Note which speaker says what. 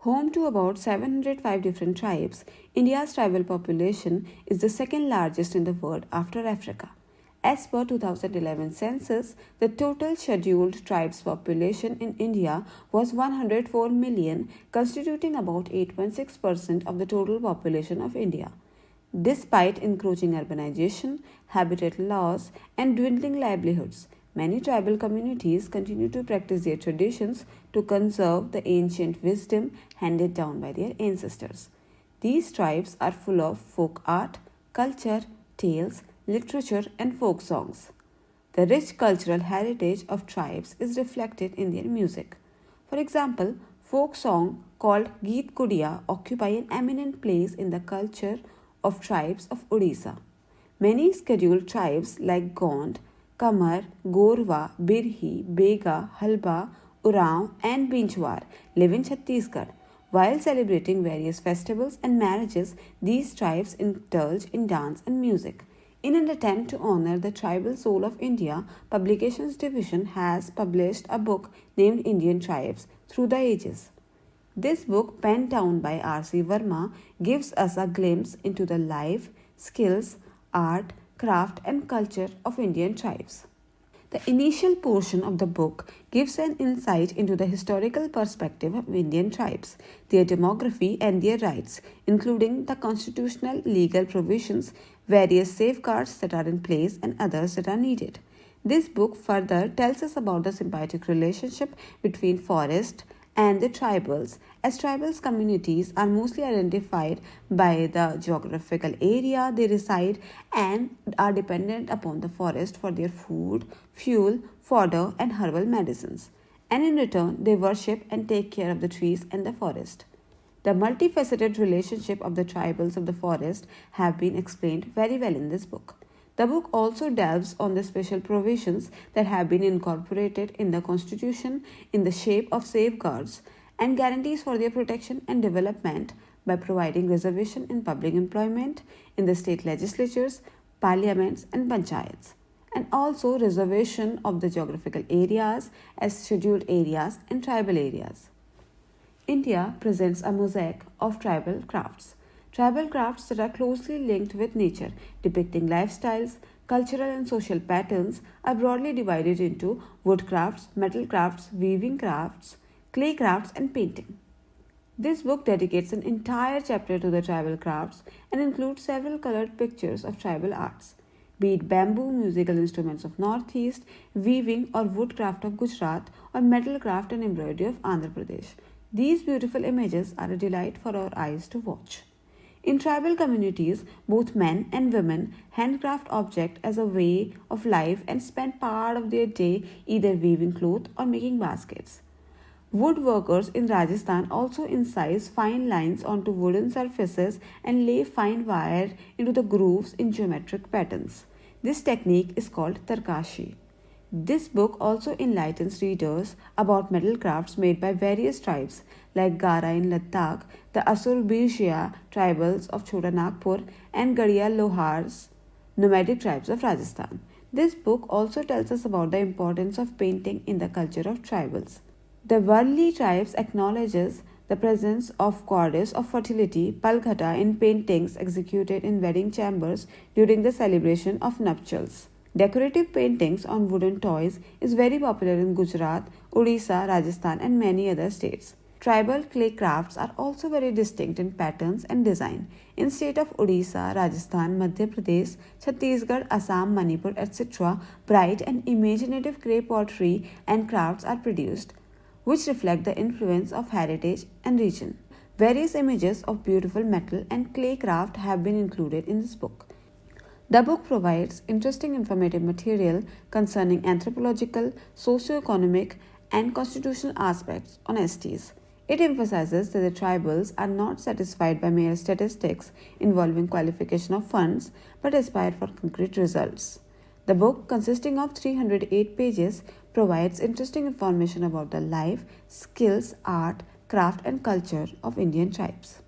Speaker 1: Home to about 705 different tribes, India's tribal population is the second largest in the world after Africa. As per 2011 census, the total scheduled tribes population in India was 104 million, constituting about 8.6% of the total population of India. Despite encroaching urbanization, habitat loss, and dwindling livelihoods, many tribal communities continue to practice their traditions to conserve the ancient wisdom handed down by their ancestors. These tribes are full of folk art, culture, tales, literature, and folk songs. The rich cultural heritage of tribes is reflected in their music. For example, folk songs called Geet Kudiya occupy an eminent place in the culture of tribes of Odisha. Many scheduled tribes like Gond, Kamar, Gorwa, Birhi, Bega, Halba, Urao, and Binchwar live in Chhattisgarh. While celebrating various festivals and marriages, these tribes indulge in dance and music. In an attempt to honor the tribal soul of India, Publications Division has published a book named Indian Tribes Through the Ages. This book, penned down by R.C. Verma, gives us a glimpse into the life, skills, art, craft, and culture of Indian tribes. The initial portion of the book gives an insight into the historical perspective of Indian tribes, their demography, and their rights, including the constitutional legal provisions, various safeguards that are in place, and others that are needed. This book further tells us about the symbiotic relationship between forest and the tribals, as tribals communities are mostly identified by the geographical area they reside and are dependent upon the forest for their food, fuel, fodder, and herbal medicines. And in return, they worship and take care of the trees and the forest. The multifaceted relationship of the tribals of the forest have been explained very well in this book. The book also delves on the special provisions that have been incorporated in the Constitution in the shape of safeguards and guarantees for their protection and development by providing reservation in public employment in the state legislatures, parliaments, and panchayats, and also reservation of the geographical areas as scheduled areas and tribal areas. India presents a mosaic of tribal crafts. Tribal crafts that are closely linked with nature, depicting lifestyles, cultural and social patterns, are broadly divided into wood crafts, metal crafts, weaving crafts, clay crafts, and painting. This book dedicates an entire chapter to the tribal crafts and includes several colored pictures of tribal arts, be it bamboo musical instruments of Northeast, weaving or woodcraft of Gujarat, or metal craft and embroidery of Andhra Pradesh. These beautiful images are a delight for our eyes to watch. In tribal communities, both men and women handcraft objects as a way of life and spend part of their day either weaving cloth or making baskets. Woodworkers in Rajasthan also incise fine lines onto wooden surfaces and lay fine wire into the grooves in geometric patterns. This technique is called tarkashi. This book also enlightens readers about metal crafts made by various tribes like Gara in Ladakh, the Asur-Birshia tribals of Chota Nagpur, and Gadiya Lohars, nomadic tribes of Rajasthan. This book also tells us about the importance of painting in the culture of tribals. The Warli tribes acknowledges the presence of goddess of fertility, Palghata, in paintings executed in wedding chambers during the celebration of nuptials. Decorative paintings on wooden toys is very popular in Gujarat, Odisha, Rajasthan, and many other states. Tribal clay crafts are also very distinct in patterns and design. In state of Odisha, Rajasthan, Madhya Pradesh, Chhattisgarh, Assam, Manipur, etc., bright and imaginative clay pottery and crafts are produced, which reflect the influence of heritage and region. Various images of beautiful metal and clay craft have been included in this book. The book provides interesting informative material concerning anthropological, socio-economic, and constitutional aspects on STs. It emphasizes that the tribals are not satisfied by mere statistics involving qualification of funds, but aspire for concrete results. The book, consisting of 308 pages, provides interesting information about the life, skills, art, craft, and culture of Indian tribes.